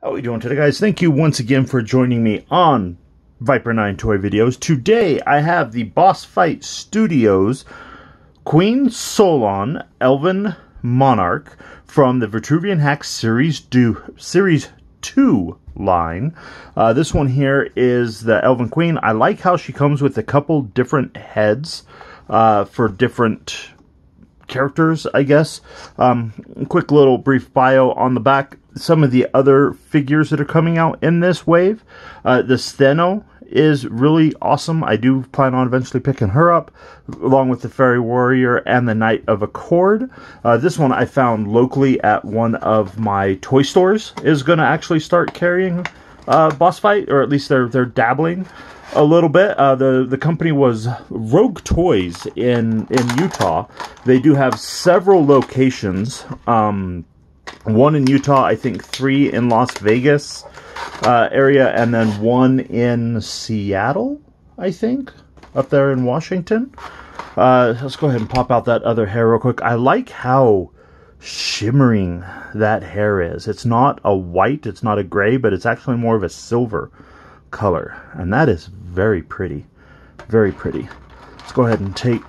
How are we doing today, guys? Thank you once again for joining me on Viper 9 Toy Videos. Today, I have the Boss Fight Studios Queen Solan Elvin Monarch from the Vitruvian Hack Series 2 line. This one here is the Elvin Queen. I like how she comes with a couple different heads for different characters, I guess. Quick little brief bio on the back. Some of the other figures that are coming out in this wave. The Steno is really awesome. I do plan on eventually picking her up, along with the Fairy Warrior and the Knight of Accord. This one I found locally at one of my toy stores is going to actually start carrying Boss Fight, or at least they're dabbling a little bit. The company was Rogue Toys in Utah. They do have several locations. One in Utah, I think 3 in Las Vegas area, and then 1 in Seattle, I think, up there in Washington. Let's go ahead and pop out that other hair real quick. I like how shimmering that hair is. It's not a white, it's not a gray, but it's actually more of a silver color, and that is very pretty. Very pretty. Let's go ahead and take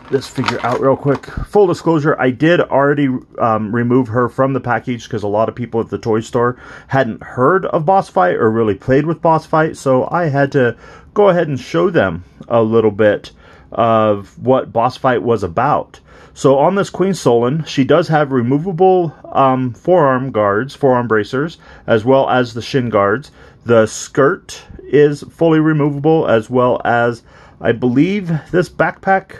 this figure out real quick. Full disclosure, I did already remove her from the package because a lot of people at the toy store hadn't heard of Boss Fight or really played with Boss Fight, so I had to go ahead and show them a little bit of what Boss Fight was about. So on this Queen Solan, she does have removable forearm guards, forearm bracers, as well as the shin guards. The skirt is fully removable, as well as, I believe, this backpack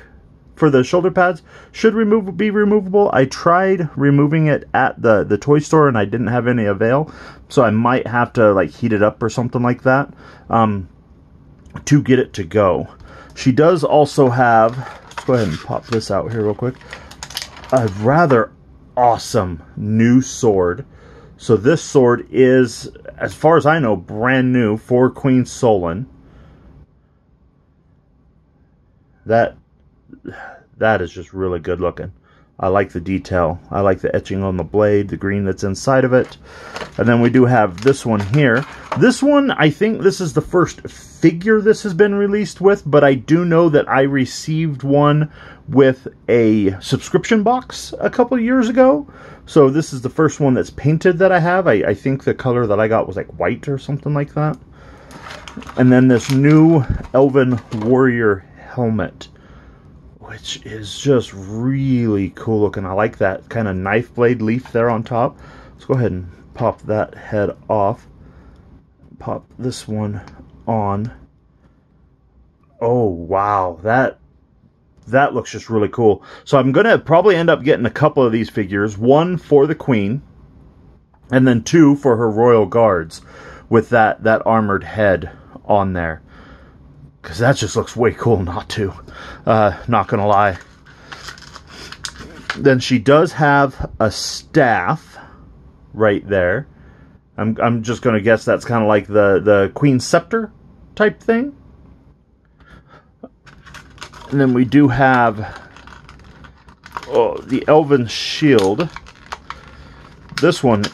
for the shoulder pads should be removable. I tried removing it at the toy store and I didn't have any avail, so I might have to like heat it up or something like that to get it to go. She does also have, let's go ahead and pop this out here real quick, a rather awesome new sword. So this sword is, as far as I know, brand new for Queen Solan. That is just really good looking. I like the detail. I like the etching on the blade, the green that's inside of it. And then we do have this one here. This one, I think this is the first figure this has been released with, but I do know that I received one with a subscription box a couple years ago. So this is the first one that's painted that I have. I think the color that I got was like white or something like that. And then this new Elvin Warrior helmet, which is just really cool looking. I like that kind of knife blade leaf there on top. Let's go ahead and pop that head off. Pop this one on. Oh, wow. That looks just really cool. So I'm going to probably end up getting a couple of these figures. One for the Queen, and then 2 for her Royal Guards with that armored head on there. Because that just looks way cool not to. Not gonna lie. Then she does have a staff right there. I'm just gonna guess that's kind of like the Queen's Scepter type thing. And then we do have the Elvin Shield. This one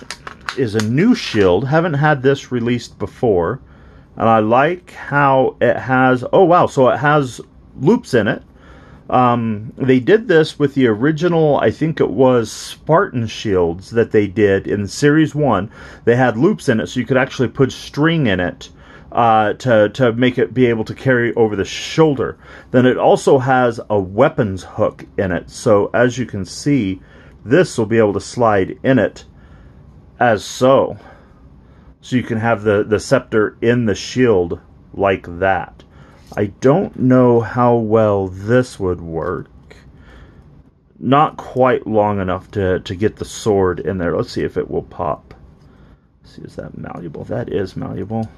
is a new shield. Haven't had this released before. And I like how it has, oh wow, so it has loops in it. They did this with the original, I think it was Spartan shields that they did in Series 1. They had loops in it, so you could actually put string in it to make it be able to carry over the shoulder. Then it also has a weapons hook in it. So as you can see, this will be able to slide in it as so. So you can have the scepter in the shield like that. I don't know how well this would work. Not quite long enough to get the sword in there. Let's see if it will pop. Let's see, is that malleable? That is malleable.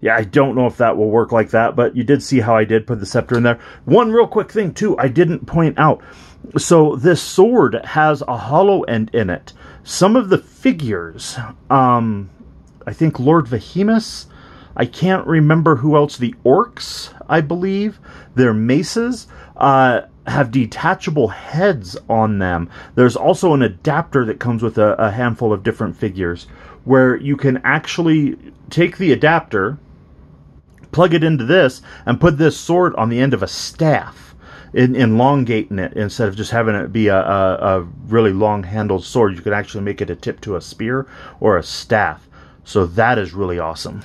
Yeah, I don't know if that will work like that, but you did see how I did put the scepter in there. One real quick thing, too, I didn't point out. So this sword has a hollow end in it. Some of the figures, I think Lord Behemoth, I can't remember who else, the orcs, I believe, their maces, have detachable heads on them. There's also an adapter that comes with a handful of different figures where you can actually take the adapter, plug it into this, and put this sword on the end of a staff, elongating it instead of just having it be a really long-handled sword. You can actually make it a tip to a spear or a staff. So that is really awesome.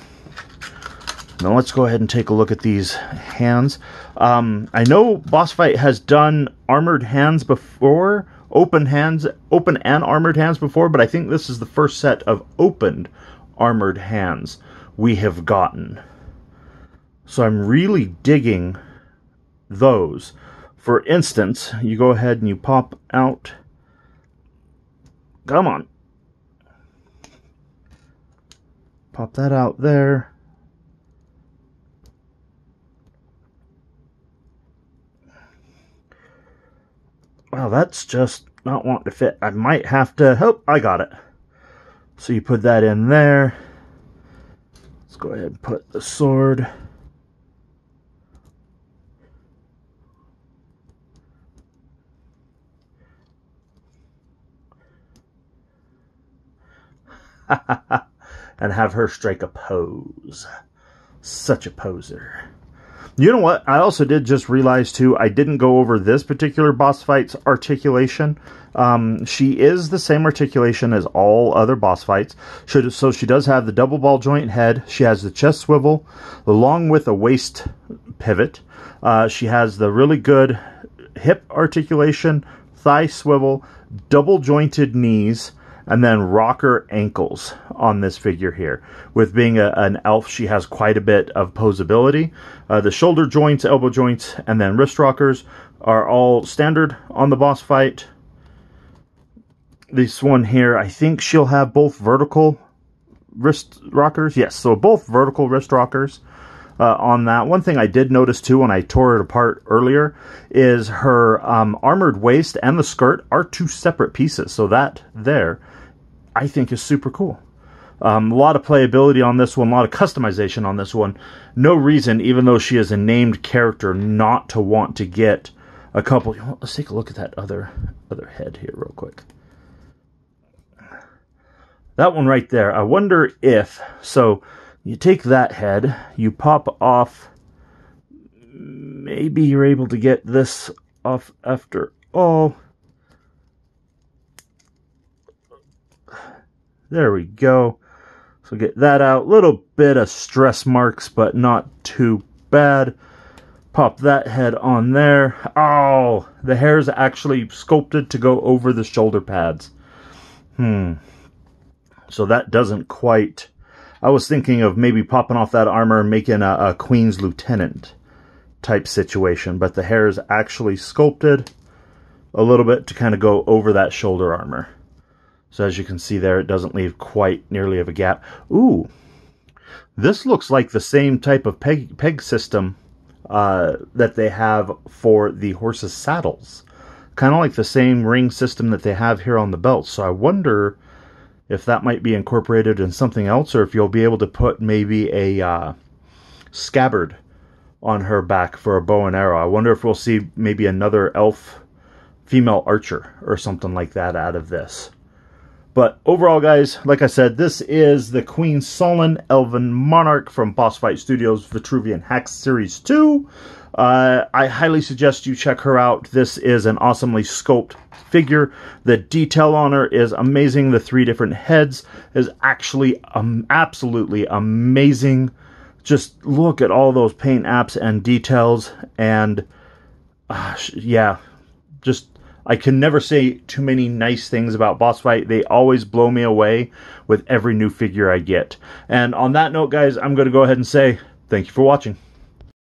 Now let's go ahead and take a look at these hands. I know Boss Fight has done armored hands before, open and armored hands before, but I think this is the first set of opened armored hands we have gotten. So I'm really digging those. For instance, you go ahead and you pop out. Come on. Pop that out there. Wow, that's just not wanting to fit. I might have to... Oh, I got it. So you put that in there. Let's go ahead and put the sword. And have her strike a pose. Such a poser. You know what? I also did just realize, too, I didn't go over this particular Boss Fight's articulation. She is the same articulation as all other Boss Fights. So she does have the double ball joint head. She has the chest swivel, along with a waist pivot. She has the really good hip articulation, thigh swivel, double jointed knees, and then rocker ankles on this figure here. With being an elf, she has quite a bit of posability. The shoulder joints, elbow joints, and then wrist rockers are all standard on the Boss Fight. This one here, I think she'll have both vertical wrist rockers. Yes, so both vertical wrist rockers on that. One thing I did notice too when I tore it apart earlier is her armored waist and the skirt are two separate pieces. So that there, I think, is super cool. A lot of playability on this one, a lot of customization on this one. No reason, even though she is a named character, not to want to get a couple. Let's take a look at that other head here real quick. That one right there. I wonder if, so you take that head, you pop off, maybe you're able to get this off after all. There we go. So get that out. Little bit of stress marks, but not too bad. Pop that head on there. Oh, the hair is actually sculpted to go over the shoulder pads. So that doesn't quite... I was thinking of maybe popping off that armor and making a Queen's Lieutenant type situation, but the hair is actually sculpted a little bit to kind of go over that shoulder armor. So as you can see there, it doesn't leave quite nearly of a gap. Ooh, this looks like the same type of peg system that they have for the horse's saddles. Kind of like the same ring system that they have here on the belt. So I wonder if that might be incorporated in something else, or if you'll be able to put maybe a scabbard on her back for a bow and arrow. I wonder if we'll see maybe another elf female archer or something like that out of this. But overall, guys, like I said, this is the Queen Solan Elvin Monarch from Boss Fight Studios Vitruvian Hacks Series 2. I highly suggest you check her out. This is an awesomely scoped figure. The detail on her is amazing. The 3 different heads is actually absolutely amazing. Just look at all those paint apps and details. And yeah, just... I can never say too many nice things about Boss Fight. They always blow me away with every new figure I get. And on that note, guys, I'm going to go ahead and say thank you for watching.